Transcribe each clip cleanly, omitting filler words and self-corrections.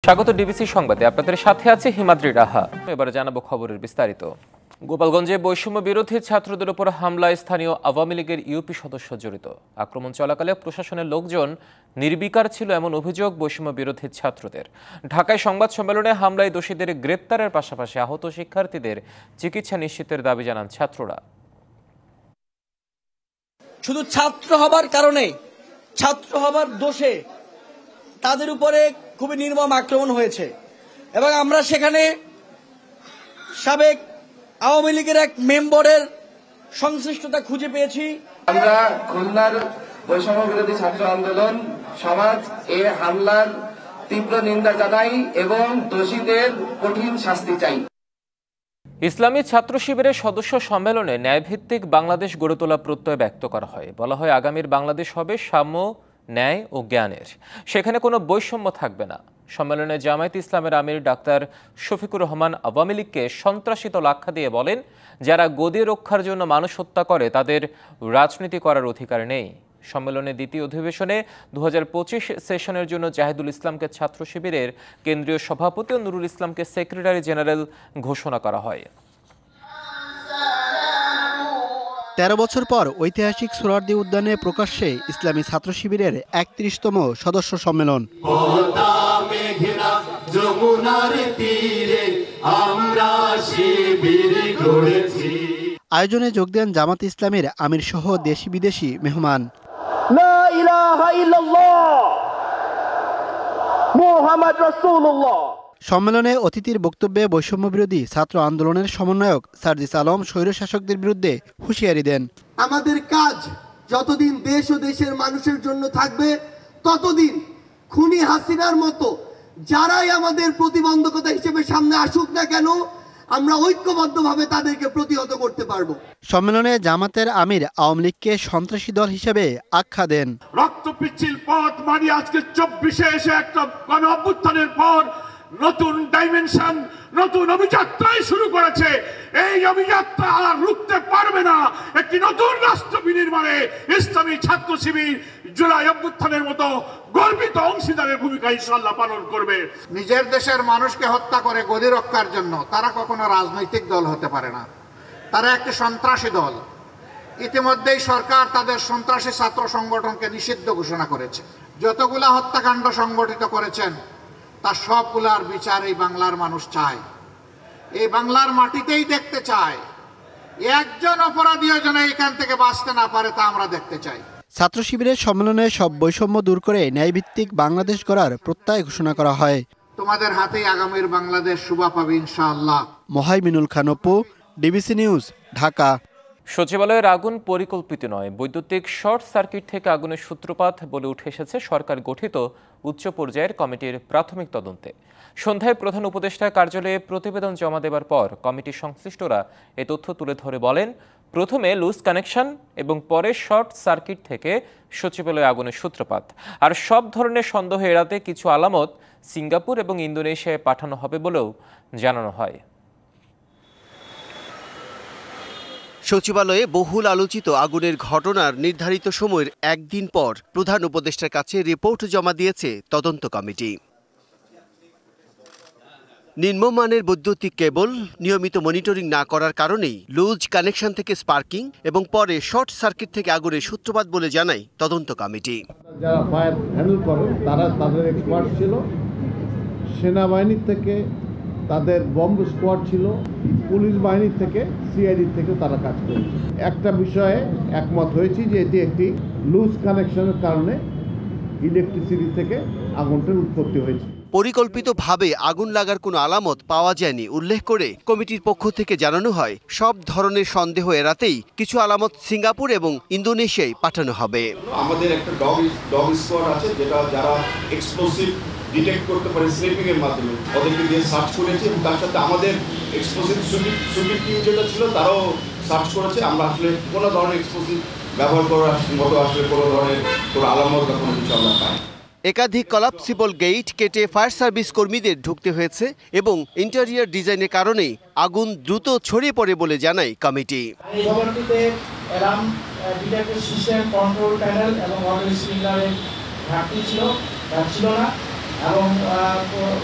স্বাগত ডিবিসি সংবাদে, আপনাদের সাথে আছে হিমাদ্রি রাহা। এবারে জানাবো খবরের বিস্তারিত। গোপালগঞ্জে বৈষম্য বিরোধী ছাত্রদের উপর হামলায় স্থানীয় আওয়ামী লীগের ইউপি সদস্য জড়িত। আক্রমণ চলাকালে প্রশাসনের লোকজন নির্বিকার ছিল এমন অভিযোগ বৈষম্য বিরোধী ছাত্রদের। ঢাকায় সংবাদ সম্মেলনে হামলায় দোষীদের গ্রেপ্তারের পাশাপাশি আহত শিক্ষার্থীদের চিকিৎসা নিশ্চিতের দাবি জানান ছাত্ররা। শুধু ছাত্র হবার কারণে, ছাত্র হবার দোষে তাদের উপরে খুবই নির্মম আক্রমণ হয়েছে এবং আমরা সেখানে সাবেক আওয়ামী লীগের এক মেম্বারের সংশ্লিষ্টতা খুঁজে পেয়েছি। আমরা খুলনার বৈষম্য বিরোধী ছাত্র আন্দোলন সমাজ এই হামলার তীব্র নিন্দা জানাই এবং দোষীদের কঠিন শাস্তি চাই। ইসলামী ছাত্র শিবিরের সদস্য সম্মেলনে ন্যায়ভিত্তিক বাংলাদেশ গড়ে তোলা প্রত্যয় ব্যক্ত করা হয়। বলা হয়, আগামীর বাংলাদেশ হবে সাম্য, ন্যায় ও জ্ঞানের, সেখানে কোনো বৈষম্য থাকবে না। সম্মেলনে জামায়াতে ইসলামের আমির ডাক্তার শফিকুর রহমান আওয়ামী লীগকে সন্ত্রাসী দল আখ্যা দিয়ে বলেন, যারা গদি রক্ষার জন্য মানুষ হত্যা করে তাদের রাজনীতি করার অধিকার নেই। সম্মেলনের দ্বিতীয় অধিবেশনে 2025 সেশনের জন্য জাহিদুল ইসলামকে ছাত্র শিবিরের কেন্দ্রীয় সভাপতি ও নুরুল ইসলামকে সেক্রেটারি জেনারেল ঘোষণা করা হয়। 13 বছর পর ঐতিহাসিক সোহরাওয়ার্দী উদ্যানে প্রকাশ্যে ইসলামী ছাত্র শিবিরের 31তম সদস্য সম্মেলন। আয়োজনে যোগ দেন জামাত ইসলামের আমির সহ দেশি বিদেশি মেহমান। লা ইলাহা ইল্লাল্লাহ মুহাম্মদ রাসূলুল্লাহ। সম্মেলনে অতিথির বক্তব্যে বৈষম্য বিরোধী ছাত্র আন্দোলনের সমন্বয়ক সার্জিস আলম স্বৈরশাসকদের বিরুদ্ধে হুঁশিয়ারি দেন। আমাদের কাজ যতদিন দেশ ও দেশের মানুষের জন্য থাকবে, ততদিন খুনি হাসিনার মতো যারাই আমাদের প্রতিবন্ধকতা হিসেবে সামনে আসুক না কেন, আমরা ঐক্যবদ্ধভাবে তাদেরকে প্রতিহত করতে পারবো। সম্মেলনে জামাতের আমির আওয়ামী লীগকে সন্ত্রাসী দল হিসেবে আখ্যা দেন। রক্ত পিচ্ছিল পথ মানে আজকে 24-এ এসে একটা গণ অভ্যুত্থানের পর নতুন ডাইমেনশন, নতুন অভিযাত্রাই শুরু করেছে। এই অভিযাত্রা আর রুখতে পারবে না। একটি নতুন রাষ্ট্র বিনির্মাণে ইসলামী ছাত্র শিবির জুলাই অভ্যুত্থানের মতো গর্বিত অংশীদারের ভূমিকা ইনশাআল্লাহ পালন করবে। নিজের দেশের মানুষকে হত্যা করে গদি রক্ষার জন্য তারা কখনো রাজনৈতিক দল হতে পারে না, তারা একটি সন্ত্রাসী দল। ইতিমধ্যেই সরকার তাদের সন্ত্রাসী ছাত্র সংগঠনকে নিষিদ্ধ ঘোষণা করেছে। যতগুলা হত্যাকাণ্ড সংগঠিত করেছেন তার সবগুলার বিচার এই বাংলার মানুষ চায়, এই বাংলার মাটিতেই দেখতে চায়। একজন অপরাধীও যেন এখান থেকে বাঁচতে না পারে তা আমরা দেখতে চাই। ছাত্র শিবিরের সম্মেলনে সব বৈষম্য দূর করে ন্যায়ভিত্তিক বাংলাদেশ গড়ার প্রত্যয় ঘোষণা করা হয়। তোমাদের হাতেই আগামীর বাংলাদেশ শুভ পাবে ইনশাআল্লাহ। Mohaiminul Khan Apu, DBC news, Dhaka. সচিবালয়ের আগুন পরিকল্পিত নয়, বৈদ্যুতিক শর্ট সার্কিট থেকে আগুনের সূত্রপাত বলে উঠে এসেছে সরকার গঠিত উচ্চ পর্যায়ের কমিটির প্রাথমিক তদন্তে। সন্ধ্যায় প্রধান উপদেষ্টার কার্যালয়ে প্রতিবেদন জমা দেওয়ার পর কমিটির সংশ্লিষ্টরা এ তথ্য তুলে ধরে বলেন, প্রথমে লুজ কানেকশন এবং পরে শর্ট সার্কিট থেকে সচিবালয়ে আগুনের সূত্রপাত। আর সব ধরনের সন্দেহ এড়াতে কিছু আলামত সিঙ্গাপুর এবং ইন্দোনেশিয়ায় পাঠানো হবে বলেও জানানো হয়। সচিবালয়ে বহুল আলোচিত আগুনের ঘটনার নির্ধারিত সময়ের একদিন পর প্রধান উপদেষ্টার কাছে রিপোর্ট জমা দিয়েছে তদন্ত কমিটি। নিম্নমানের বৈদ্যুতিক কেবল নিয়মিত মনিটরিং না করার কারণেই লুজ কানেকশন থেকে স্পার্কিং এবং পরে শর্ট সার্কিট থেকে আগুনের সূত্রপাত বলে জানায় তদন্ত কমিটি। যারা ফায়ার হ্যান্ডেল করে তারা তাদের এক্সপার্ট ছিল, সেনাবাহিনীর থেকে তাদের বম্ব স্কোয়াড ছিল, পুলিশ বাহিনীর থেকে, সিআইডি থেকে তারা কাজ করেছে। একটা বিষয়ে একমত হয়েছি যে এটি একটি লুজ কানেকশনের কারণে ইলেকট্রিসিটি থেকে আগুনটার উৎপত্তি হয়েছে। পরিকল্পিতভাবে আগুন লাগার কোনো আলামত পাওয়া যায়নি উল্লেখ করে কমিটির পক্ষ থেকে জানানো হয়, সব ধরনের সন্দেহ এড়াতেই কিছু আলামত সিঙ্গাপুর এবং ইন্দোনেশিয়ায় পাঠানো হবে। আমাদের একটা ডগ স্কোয়াড আছে, যেটা যারা এক্সপ্লোসিভ ডিটেক্ট করতে পারে স্লিপিং এর মাধ্যমে, ওদেরকে দিয়ে সার্চ করেছে এবং তার সাথে আমাদের এক্সপ্লোসিভ সুপির টিম যেটা ছিল তারাও সার্চ করেছে। আমরা আসলে কোনো ধরনের এক্সপ্লোসিভ ব্যবহার করার মতো আসলে কোনো ধরনের কোনো আলামত বা কোনো কিছু আমরা পাই। একাধিক কলাপসিবল গেট কেটে ফায়ার সার্ভিস কর্মীদের ঢুকতে হয়েছে এবং ইন্টেরিয়র ডিজাইনের কারণেই আগুন দ্রুত ছড়িয়ে পড়ে বলে জানায় কমিটি। এই ভবনটিতে alarm detection system, control panel এবং অডিও সিগন্যালের ঘাটতি ছিল না। এবং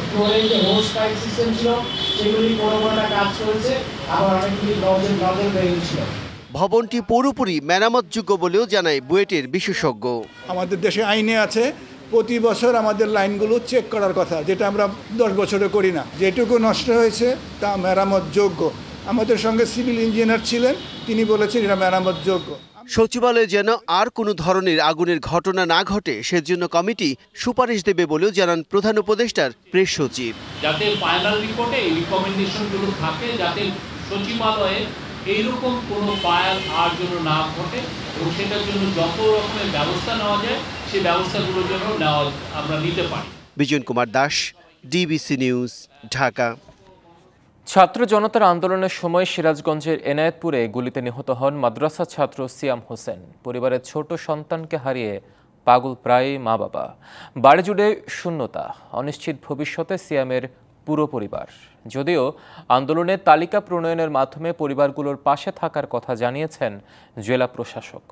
ফ্লোরে যে হোস পাইপ সিস্টেম ছিল সেগুলি কোনোটা কাজ করেছে, আবার অনেকগুলি নজল বেরিয়েছিল। ভবনটি পুরোপুরি মেরামতযোগ্য বলেও জানায় বুয়েটের বিশেষজ্ঞ। আমাদের দেশে আইনে আছে প্রতি বছর আমাদের লাইনগুলো চেক করার কথা, যেটা আমরা 10 বছরে করি না। যেটুকু নষ্ট হয়েছে তা মেরামতযোগ্য। আমাদের সঙ্গে সিভিল ইঞ্জিনিয়ার ছিলেন, তিনি বলেছেন এটা মেরামতযোগ্য। সচিবালয়ে যেন আর কোনো ধরনের আগুনের ঘটনা না ঘটে সেজন্য কমিটি সুপারিশ দেবে বলেও জানান প্রধান উপদেষ্টার প্রেস সচিব। যাতে ফাইনাল রিপোর্টে এই রিকমেন্ডেশনগুলো থাকে, যাতে সচিবালয়ে এইরকম কোনো ফায়ার আর যেন না ঘটে এবং সেটার জন্য যত রকমের ব্যবস্থা নেওয়া যায় সেই ব্যবস্থাগুলোর জন্য আমরা নিতে পারি। Bijan Kumar Das, DBC news, Dhaka. ছাত্র জনতার আন্দোলনের সময় সিরাজগঞ্জের এনায়েতপুরে গুলিতে নিহত হন মাদ্রাসা ছাত্র সিয়াম হোসেন। পরিবারের ছোট সন্তানকে হারিয়ে পাগল প্রায় মা বাবা। বাড়ি জুড়ে শূন্যতা, অনিশ্চিত ভবিষ্যতে সিয়ামের পুরো পরিবার। যদিও আন্দোলনের তালিকা প্রণয়নের মাধ্যমে পরিবারগুলোর পাশে থাকার কথা জানিয়েছেন জেলা প্রশাসক।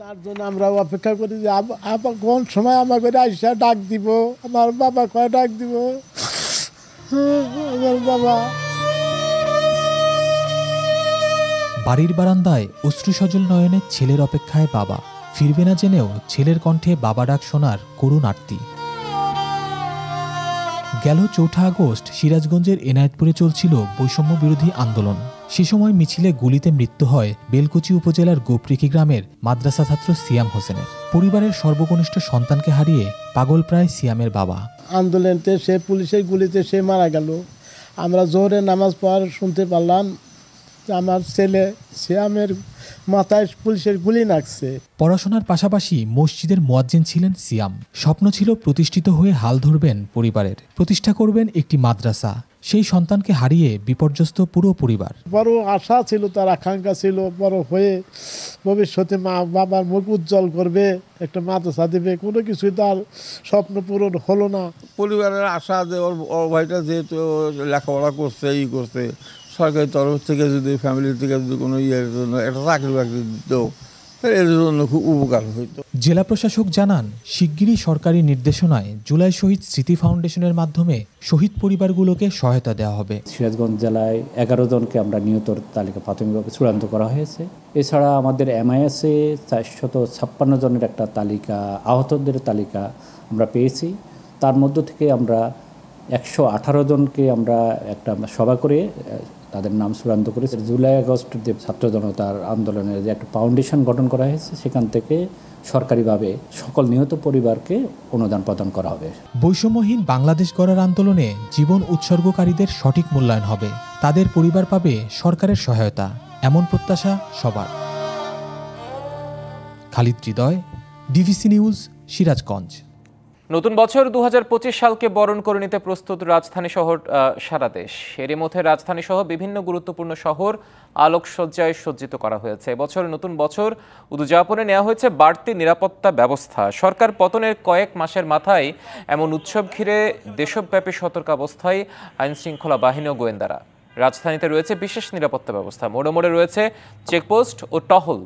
তার জন্য আমরা অপেক্ষা করি যে কোন সময় আমাকে আইসা ডাক দিব, আমার বাবা কয় ডাক দিব, আমার বাবা। বাড়ির বারান্দায় অশ্রুসজল নয়নে ছেলের অপেক্ষায় বাবা। ফিরবে না জেনেও ছেলের কণ্ঠে বাবা ডাক শোনার করুণ আরতি। গেল 4 আগস্ট সিরাজগঞ্জের এনায়েতপুরে চলছিল বৈষম্য বিরোধী আন্দোলন। সে সময় মিছিলে গুলিতে মৃত্যু হয় বেলকুচি উপজেলার গোপরিখি গ্রামের মাদ্রাসা ছাত্র সিয়াম হোসেনের। পরিবারের সর্বকনিষ্ঠ সন্তানকে হারিয়ে পাগল প্রায় সিয়ামের বাবা। আন্দোলনতে সে পুলিশের গুলিতে সে মারা গেল। আমরা জোহরের নামাজ পড়ার শুনতে পারলাম আমার ছেলে সিয়ামের মাথায় পুলিশের গুলি লাগছে। পড়াশোনার পাশাপাশি মসজিদের মুয়াজ্জিন ছিলেন সিয়াম। স্বপ্ন ছিল প্রতিষ্ঠিত হয়ে হাল ধরবেন পরিবারের, প্রতিষ্ঠা করবেন একটি মাদ্রাসা। সেই সন্তানকে হারিয়ে বিপর্যস্ত পুরো পরিবার। বড় আশা ছিল, তার আকাঙ্ক্ষা ছিল বড় হয়ে ভবিষ্যতে মা বাবার মুখ উজ্জ্বল করবে, একটা মাদ্রাসা দেবে। কোনো কিছুই তার স্বপ্ন পূরণ হলো না। পরিবারের আশা যে ওর ভাইটা যেহেতু লেখাপড়া করছে, করছে, সরকারি তরফ থেকে যদি ফ্যামিলি থেকে যদি কোনো ইয়ের জন্য একটা চাকরি বাকরি দিত, এর জন্য খুব উপকার হইত। জেলা প্রশাসক জানান, শিগগিরই সরকারি নির্দেশনায় জুলাই শহীদ স্মৃতি ফাউন্ডেশনের মাধ্যমে শহীদ পরিবারগুলোকে সহায়তা দেওয়া হবে। সিরাজগঞ্জ জেলায় 11 জনকে আমরা নিহতর তালিকা প্রাথমিকভাবে চূড়ান্ত করা হয়েছে। এছাড়া আমাদের MIS-এ 456 জনের একটা তালিকা, আহতদের তালিকা আমরা পেয়েছি। তার মধ্য থেকে আমরা 118 জনকে আমরা একটা সভা করে তাদের নাম চূড়ান্ত করেছে। জুলাই আগস্ট যে ছাত্র জনতার আন্দোলনের যে একটা ফাউন্ডেশন গঠন করা হয়েছে, সেখান থেকে সরকারিভাবে সকল নিহত পরিবারকে অনুদান প্রদান করা হবে। বৈষম্যহীন বাংলাদেশ গড়ার আন্দোলনে জীবন উৎসর্গকারীদের সঠিক মূল্যায়ন হবে, তাদের পরিবার পাবে সরকারের সহায়তা, এমন প্রত্যাশা সবার। খালিদ হৃদয়, ডিভিসি নিউজ, সিরাজগঞ্জ। নতুন বছর 2025 সালকে বরণ করে নিতে প্রস্তুত রাজধানী শহর সারা দেশ। এরই মধ্যে রাজধানী সহ বিভিন্ন গুরুত্বপূর্ণ শহর আলোকসজ্জায় সজ্জিত করা হয়েছে। এবছর নতুন বছর উদযাপনে নেওয়া হয়েছে বাড়তি নিরাপত্তা ব্যবস্থা। সরকার পতনের কয়েক মাসের মাথায় এমন উৎসব ঘিরে দেশব্যাপী সতর্কাবস্থায় আইনশৃঙ্খলা বাহিনী ও গোয়েন্দারা। রাজধানীতে রয়েছে বিশেষ নিরাপত্তা ব্যবস্থা, মোড়ে মোড়ে রয়েছে চেকপোস্ট ও টহল।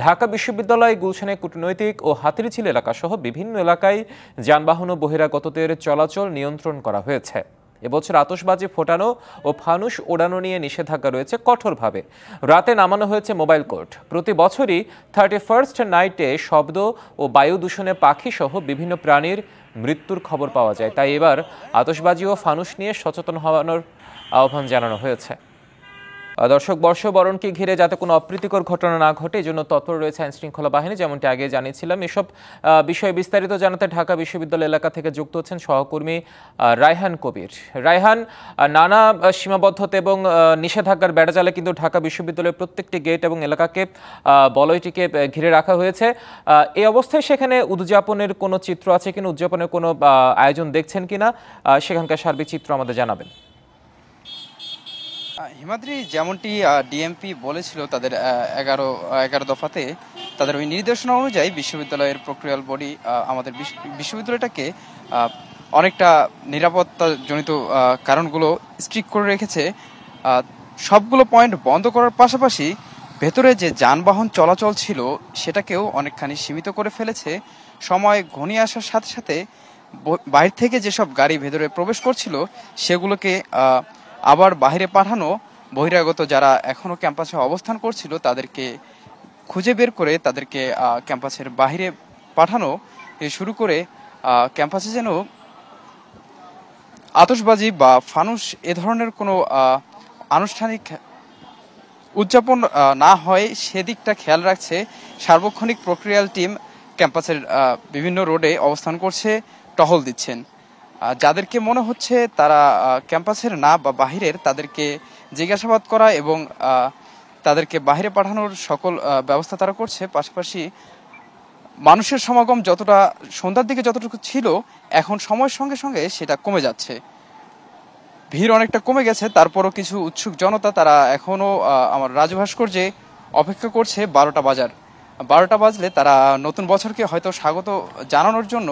ঢাকা বিশ্ববিদ্যালয়, গুলশানে কূটনৈতিক ও হাতিরঝিল এলাকা সহ বিভিন্ন এলাকায় যানবাহন ও বহিরাগতদের চলাচল নিয়ন্ত্রণ করা হয়েছে। এবছর আতশবাজি ফোটানো ও ফানুস ওড়ানো নিয়ে নিষেধাজ্ঞা রয়েছে কঠোরভাবে। রাতে নামানো হয়েছে মোবাইল কোর্ট। প্রতি বছরই 31st নাইটে শব্দ ও বায়ু দূষণে পাখি সহ বিভিন্ন প্রাণীর মৃত্যুর খবর পাওয়া যায়। তাই এবার আতশবাজি ও ফানুস নিয়ে সচেতন হওয়ানোর আহ্বান জানানো হয়েছে। দর্শক, বর্ষবরণকে ঘিরে যাতে কোনো অপ্রীতিকর ঘটনা না ঘটে এজন্য তৎপর রয়েছে আইনশৃঙ্খলা বাহিনী, যেমনটি আগে জানিয়েছিলাম। এসব বিষয়ে বিস্তারিত জানাতে ঢাকা বিশ্ববিদ্যালয় এলাকা থেকে যুক্ত হচ্ছেন সহকর্মী রায়হান কবির। রায়হান, নানা সীমাবদ্ধতা এবং নিষেধাজ্ঞার বেড়াজালে কিন্তু ঢাকা বিশ্ববিদ্যালয়ের প্রত্যেকটি গেট এবং এলাকাকে বলয়টিকে ঘিরে রাখা হয়েছে। এই অবস্থায় সেখানে উদযাপনের কোনো চিত্র আছে কিনা, উদযাপনের কোনো আয়োজন দেখছেন কিনা, সেখানকার সার্বিক চিত্র আমাদের জানাবেন। হিমাদ্রি, যেমনটি ডিএমপি বলেছিল তাদের 11 দফাতে, তাদের ওই নির্দেশনা অনুযায়ী বিশ্ববিদ্যালয়ের প্রক্রিয়াল বডি আমাদের বিশ্ববিদ্যালয়টাকে অনেকটা নিরাপত্তাজনিত কারণগুলো স্ট্রিক্ট করে রেখেছে। সবগুলো পয়েন্ট বন্ধ করার পাশাপাশি ভেতরে যে যানবাহন চলাচল ছিল সেটাকেও অনেকখানি সীমিত করে ফেলেছে। সময় ঘনিয়ে আসার সাথে সাথে বাইরে থেকে যেসব গাড়ি ভেতরে প্রবেশ করছিল সেগুলোকে আবার বাইরে পাঠানো, বহিরাগত যারা এখনো ক্যাম্পাসে অবস্থান করছিল তাদেরকে খুঁজে বের করে তাদেরকে ক্যাম্পাসের বাইরে পাঠানো শুরু করে ক্যাম্পাসে যেন আতশবাজি বা ফানুস এ ধরনের কোনো আনুষ্ঠানিক উদযাপন না হয় সেদিকটা খেয়াল রাখছে সার্বক্ষণিক প্রক্রিয়াল টিম। ক্যাম্পাসের বিভিন্ন রোডে অবস্থান করছে, টহল দিচ্ছেন। যাদেরকে মনে হচ্ছে তারা ক্যাম্পাসের না বা বাহিরের তাদেরকে জিজ্ঞাসাবাদ করা এবং তাদেরকে বাইরে পাঠানোর সকল ব্যবস্থা তারা করছে। পাশাপাশি মানুষের সমাগম যতটা সন্ধ্যার দিকে যতটুকু ছিল এখন সময়ের সঙ্গে সঙ্গে সেটা কমে যাচ্ছে, ভিড় অনেকটা কমে গেছে। তারপরও কিছু উৎসুক জনতা তারা এখনো আমার রাজু ভাস্কর্যে অপেক্ষা করছে 12টা বাজার। 12টা বাজলে তারা নতুন বছরকে হয়তো স্বাগত জানানোর জন্য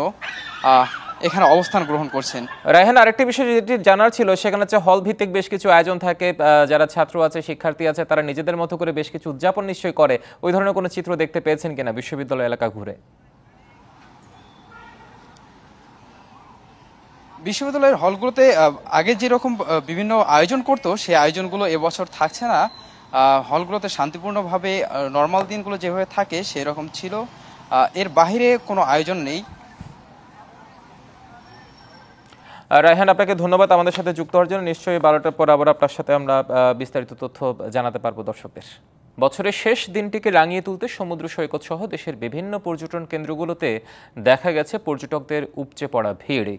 এখানে অবস্থান গ্রহণ করছেন। রায়হান, আরেকটি বিষয় যেটি জানার ছিল সেখানে হচ্ছে হল ভিত্তিক বেশ কিছু আয়োজন থাকে, যারা ছাত্র আছে শিক্ষার্থী আছে তারা নিজেদের মতো করে বেশ কিছু উদযাপন নিশ্চয়ই করে, ওই ধরনের কোনো চিত্র দেখতে পেয়েছেন কিনা বিশ্ববিদ্যালয় এলাকা ঘুরে? বিশ্ববিদ্যালয়ের হলগুলোতে আগে যেরকম বিভিন্ন আয়োজন করতো সেই আয়োজনগুলো এবছর থাকছে না। হলগুলোতে শান্তিপূর্ণভাবে নর্মাল দিনগুলো যেভাবে থাকে সেরকম ছিল, এর বাইরে কোনো আয়োজন নেই। রায়হান, আপনাকে ধন্যবাদ আমাদের সাথে যুক্ত হওয়ার জন্য। নিশ্চয়ই 12টার পর আবার আপনার সাথে আমরা বিস্তারিত তথ্য জানাতে পারবো দর্শকদের। বছরের শেষ দিনটিকে রাঙিয়ে তুলতে সমুদ্র সৈকত সহ দেশের বিভিন্ন পর্যটন কেন্দ্রগুলোতে দেখা গেছে পর্যটকদের উপচে পড়া ভিড়।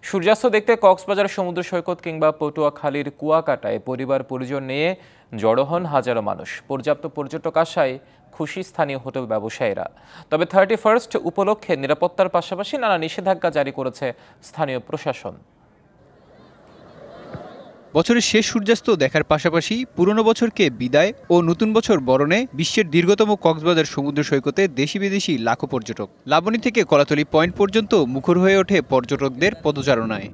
সূর্যাস্ত দেখতে কক্সবাজার সমুদ্র সৈকত কিংবা পটুয়াখালীর কুয়াকাটায় পরিবার পরিজন নিয়ে জড়ো হন হাজারো মানুষ। পর্যাপ্ত পর্যটক আসায় খুশি স্থানীয় হোটেল ব্যবসায়ীরা। তবে 31st উপলক্ষে নিরাপত্তার পাশাপাশি নানা নিষেধাজ্ঞা জারি করেছে স্থানীয় প্রশাসন। বছরের শেষ সূর্যাস্ত দেখার পাশাপাশি পুরনো বছরকে বিদায় ও নতুন বছর বরণে বিশ্বের দীর্ঘতম কক্সবাজার সমুদ্র সৈকতে দেশি বিদেশি লাখো পর্যটক। লাবণী থেকে কলাতলী পয়েন্ট পর্যন্ত মুখর হয়ে ওঠে পর্যটকদের পদচারণায়।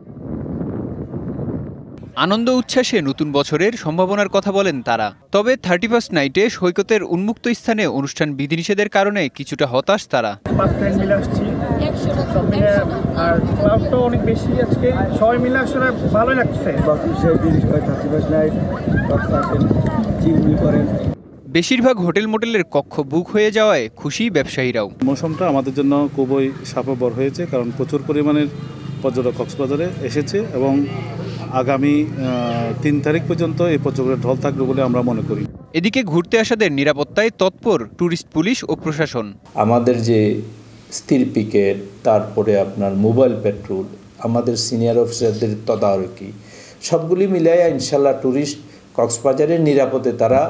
আনন্দ উচ্ছ্বাসে নতুন বছরের সম্ভাবনার কথা বলেন তারা। তবে 31st নাইটে সৈকতের উন্মুক্ত স্থানে অনুষ্ঠান বিধিনিষেধের কারণে কিছুটা হতাশ তারা। আর ক্লাউডটাও অনেক বেশি, আজকে সবাই মিলে আসলে ভালোই লাগছে। বেশিরভাগ হোটেল মোটেলের কক্ষ বুক হয়ে যাওয়ায় খুশি ব্যবসায়ীরাও। মৌসুমটা আমাদের জন্য খুবই সাফল্য হয়েছে, কারণ প্রচুর পরিমাণের পর্যটক কক্সবাজারে এসেছে এবং আগামী 3 তারিখ পর্যন্ত এই পর্যটকের ঢল থাকবে বলে আমরা মনে করি। এদিকে ঘুরতে আসাদের নিরাপত্তায় তৎপর ট্যুরিস্ট পুলিশ ও প্রশাসন। আমাদের যে স্থির পিকেট, তারপরে আপনার মোবাইল পেট্রোল, আমাদের সিনিয়র অফিসারদের তদারকি, সবগুলি মিলিয়ে ইনশাল্লাহ ট্যুরিস্ট কক্সবাজারের নিরাপদে তারা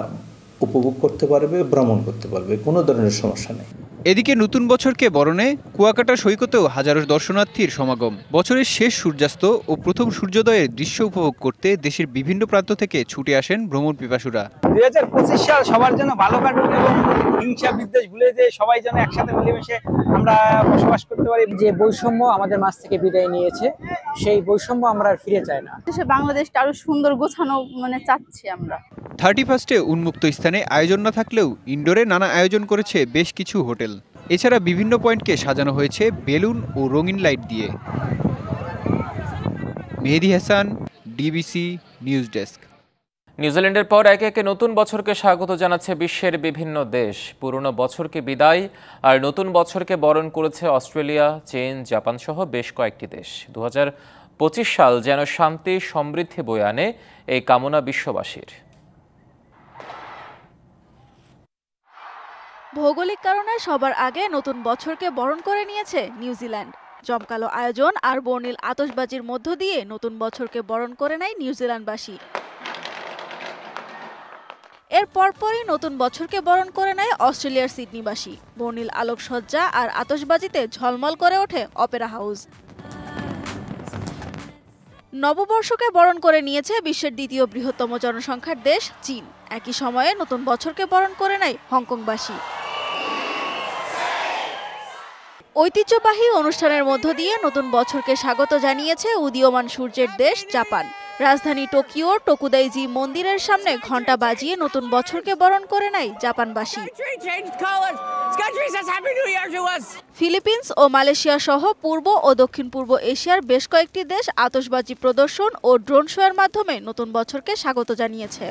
উপভোগ করতে পারবে, ভ্রমণ করতে পারবে, কোনো ধরনের সমস্যা নেই। এদিকে নতুন বছরকে বরণে কুয়াকাটা সৈকতেও হাজারো দর্শনার্থীর সমাগম। বছরের শেষ সূর্যাস্ত ও প্রথম সূর্যোদয়ের দৃশ্য উপভোগ করতে দেশের বিভিন্ন প্রান্ত থেকে ছুটে আসেন ভ্রমণ পিপাসুরা। 2025 সাল সবার জন্য ভালো কাটুক এবং হিংসা বিদ্বেষ ভুলে যে সবাই যেন একসাথে মিলেমিশে আমরা বসবাস করতে পারি। যে বৈষম্য আমাদের মাঝ থেকে বিদায় নিয়েছে, সেই বৈষম্য আমরা আর ফিরে চাই না। বাংলাদেশটা আরো সুন্দর গোছানো চাচ্ছি আমরা। 31স্টে উন্মুক্ত স্থানে আয়োজন না থাকলেও ইনডোরে নানা আয়োজন করেছে বেশ কিছু হোটেল। এছাড়া বিভিন্ন পয়েন্টকে সাজানো হয়েছে বেলুন ও রঙিন লাইট দিয়ে। Mehedi Hasan, DBC news desk. নিউজিল্যান্ডের পর একে একে নতুন বছরকে স্বাগত জানাচ্ছে বিশ্বের বিভিন্ন দেশ। পুরনো বছরকে বিদায় আর নতুন বছরকে বরণ করেছে অস্ট্রেলিয়া, চীন, জাপান সহ বেশ কয়েকটি দেশ। 2025 সাল যেন শান্তি সমৃদ্ধি বয়ে আনে, এই কামনা বিশ্ববাসীর। ভৌগোলিক কারণে সবার আগে নতুন বছরকে বরণ করে নিয়েছে নিউজিল্যান্ড। জমকালো আয়োজন আর বর্ণিল আতশবাজির মধ্য দিয়ে নতুন বছরকে বরণ করে নেয় নিউজিল্যান্ডবাসী। এর পরপরই নতুন বছরকে বরণ করে নেয় অস্ট্রেলিয়ার সিডনিবাসী। বর্ণিল আলোকসজ্জা আর আতশবাজিতে ঝলমল করে ওঠে অপেরা হাউস। নববর্ষকে বরণ করে নিয়েছে বিশ্বের দ্বিতীয় বৃহত্তম জনসংখ্যার দেশ চীন। একই সময়ে নতুন বছরকে বরণ করে নেয় হংকংবাসী। ঐতিহ্যবাহী অনুষ্ঠানের মধ্য দিয়ে নতুন বছরকে স্বাগত জানিয়েছে উদীয়মান সূর্যের দেশ জাপান। রাজধানী টোকিওর টোকুদাইজি মন্দিরের সামনে ঘণ্টা বাজিয়ে নতুন বছরকে বরণ করে নেয় জাপানবাসী। ফিলিপিন্স ও মালয়েশিয়া সহ পূর্ব ও দক্ষিণ পূর্ব এশিয়ার বেশ কয়েকটি দেশ আতশবাজি প্রদর্শন ও ড্রোন শোয়ের মাধ্যমে নতুন বছরকে স্বাগত জানিয়েছে।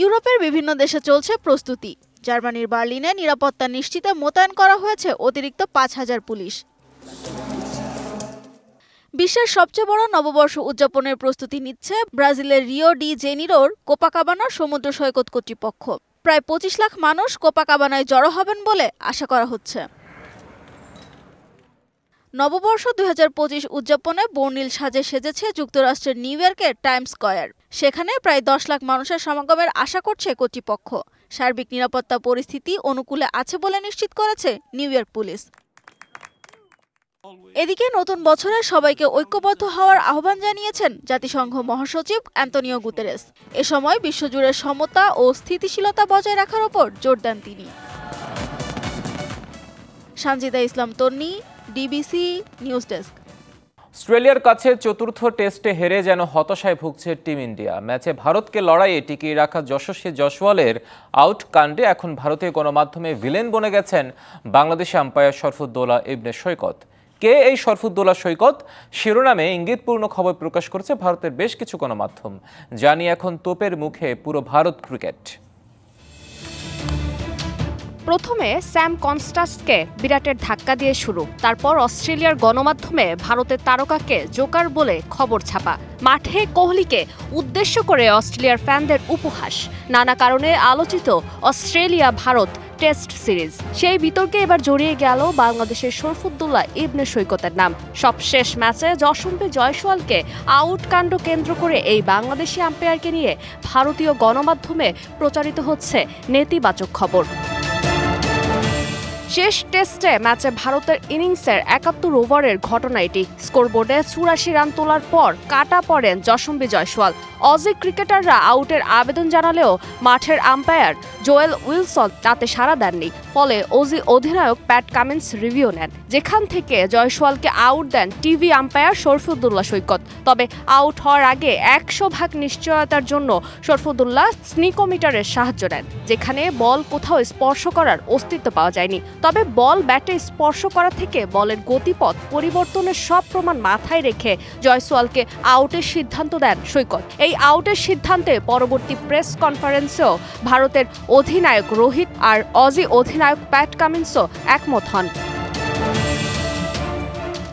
ইউরোপের বিভিন্ন দেশে চলছে প্রস্তুতি। জার্মানির বার্লিনে নিরাপত্তা নিশ্চিতে মোতায়েন করা হয়েছে অতিরিক্ত ৫,০০০ পুলিশ। বিশ্বের সবচেয়ে বড় নববর্ষ উদযাপনের প্রস্তুতি নিচ্ছে ব্রাজিলের রিও ডি জেনিরোর কোপাকাবানার সমুদ্র সৈকত কর্তৃপক্ষ। প্রায় ২৫ লাখ মানুষ কোপাকাবানায় জড়ো হবেন বলে আশা করা হচ্ছে। নববর্ষ ২০২৫ উদযাপনে বর্ণিল সাজে সেজেছে যুক্তরাষ্ট্রের নিউ ইয়র্কের টাইমস স্কয়ার। সেখানে প্রায় ১০ লাখ মানুষের সমাগমের আশা করছে কর্তৃপক্ষ। সার্বিক নিরাপত্তা পরিস্থিতি অনুকূলে আছে বলে নিশ্চিত করেছে নিউ ইয়র্ক পুলিশ। এদিকে নতুন বছরে সবাইকে ঐক্যবদ্ধ হওয়ার আহ্বান জানিয়েছেন জাতিসংঘ মহাসচিব অ্যান্তোনিও গুতেরেস। এ সময় বিশ্বজুড়ে সমতা ও স্থিতিশীলতা বজায় রাখার ওপর জোর দেন তিনি। সানজিদা ইসলাম তন্নি, ডিবিসি নিউজ ডেস্ক। অস্ট্রেলিয়ার কাছে চতুর্থ টেস্টে হেরে যেন হতাশায় ভুগছে টিম ইন্ডিয়া। ম্যাচে ভারতকে লড়াইয়ে টিকিয়ে রাখা যশস্বী জয়সওয়ালের আউট কাণ্ডে এখন ভারতীয় গণমাধ্যমে ভিলেন বনে গেছেন বাংলাদেশি আম্পায়ার শরফুদ্দৌলা ইবনে সৈকত। কে এই শরফুদ্দৌলা সৈকত শিরোনামে ইঙ্গিতপূর্ণ খবর প্রকাশ করেছে ভারতের বেশ কিছু গণমাধ্যম। জানি এখন তোপের মুখে পুরো ভারত ক্রিকেট। প্রথমে স্যাম কনস্টাসকে বিরাটের ধাক্কা দিয়ে শুরু, তারপর অস্ট্রেলিয়ার গণমাধ্যমে ভারতের তারকাকে জোকার বলে খবর ছাপা, মাঠে কোহলিকে উদ্দেশ্য করে অস্ট্রেলিয়ার ফ্যানদের উপহাস, নানা কারণে আলোচিত অস্ট্রেলিয়া ভারত টেস্ট সিরিজ। সেই বিতর্কে এবার জড়িয়ে গেল বাংলাদেশের শরফুদ্দৌলা ইবনে সৈকতের নাম। সবশেষ ম্যাচে যশস্বী জয়সওয়ালকে আউট কাণ্ড কেন্দ্র করে এই বাংলাদেশি আম্পায়ারকে নিয়ে ভারতীয় গণমাধ্যমে প্রচারিত হচ্ছে নেতিবাচক খবর। শেষ টেস্টে ম্যাচে ভারতের ইনিংসের ৭১ ওভারের ঘটনা এটি। স্কোরবোর্ডে ৮৪ রান তোলার পর কাটা পড়েন যশস্বী জয়সওয়াল। অজি ক্রিকেটাররা আউটের আবেদন জানালেও মাঠের আম্পায়ার জোয়েল উইলসন তাতে সাড়া দেননি। ফলে অজি অধিনায়ক প্যাট কামিন্স রিভিউ নেন, যেখান থেকে জয়সওয়ালকে আউট দেন টিভি আম্পায়ার শরফুদ্দৌলা সৈকত। তবে আউট হওয়ার আগে ১০০% নিশ্চয়তার জন্য শরফুদ্দৌলা স্নিকোমিটারের সাহায্য নেন, যেখানে বল কোথাও স্পর্শ করার অস্তিত্ব পাওয়া যায়নি। তবে বল ব্যাটে স্পর্শ করা থেকে বলের গতিপথ পরিবর্তনের সব প্রমাণ মাথায় রেখে জয়সওয়ালকে আউটের সিদ্ধান্ত দেন সৈকত। এই আউটের সিদ্ধান্তে পরবর্তী প্রেস কনফারেন্সেও ভারতের অধিনায়ক রোহিত আর অজি অধিনায়ক প্যাট কামিন্সও একমত হন।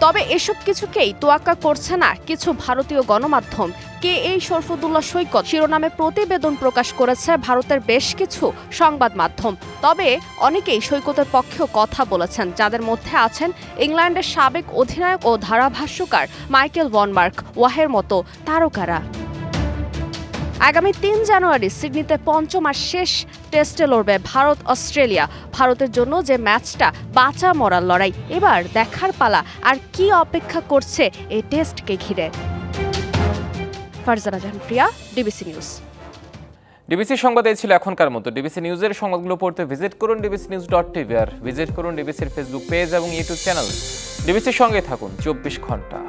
তবে এসব কিছুকেই তোয়াক্কা করছে না কিছু ভারতীয় গণমাধ্যম। কে এই শরফুদ্দৌলা সৈকত শিরোনামে প্রতিবেদন প্রকাশ করেছে ভারতের বেশ কিছু সংবাদ মাধ্যম। তবে অনেকেই সৈকতের পক্ষেও কথা বলেছেন, যাদের মধ্যে আছেন ইংল্যান্ডের সাবেক অধিনায়ক ও ধারাভাষ্যকার মাইকেল ভনবার্গ ওয়াহের মতো তারকারা। আগামী ৩ জানুয়ারি সিডনিতে পঞ্চম আর শেষ টেস্টে লড়বে ভারত অস্ট্রেলিয়া। ভারতের জন্য যে ম্যাচটা বাঁচা মরার লড়াই, এবার দেখার পালা আর কি অপেক্ষা করছে এই টেস্টকে ঘিরে। ফারজানা জাহান প্রিয়া, ডিবিসি নিউজ। ডিবিসি সংবাদ এই ছিল এখনকার মতো। ডিবিসি নিউজের সংবাদগুলো পড়তে ভিজিট করুন dbcnews.tv আর ভিজিট করুন ডিবিসির ফেসবুক পেজ এবং ইউটিউব চ্যানেল। ডিবিসির সঙ্গে থাকুন ২৪ ঘন্টা।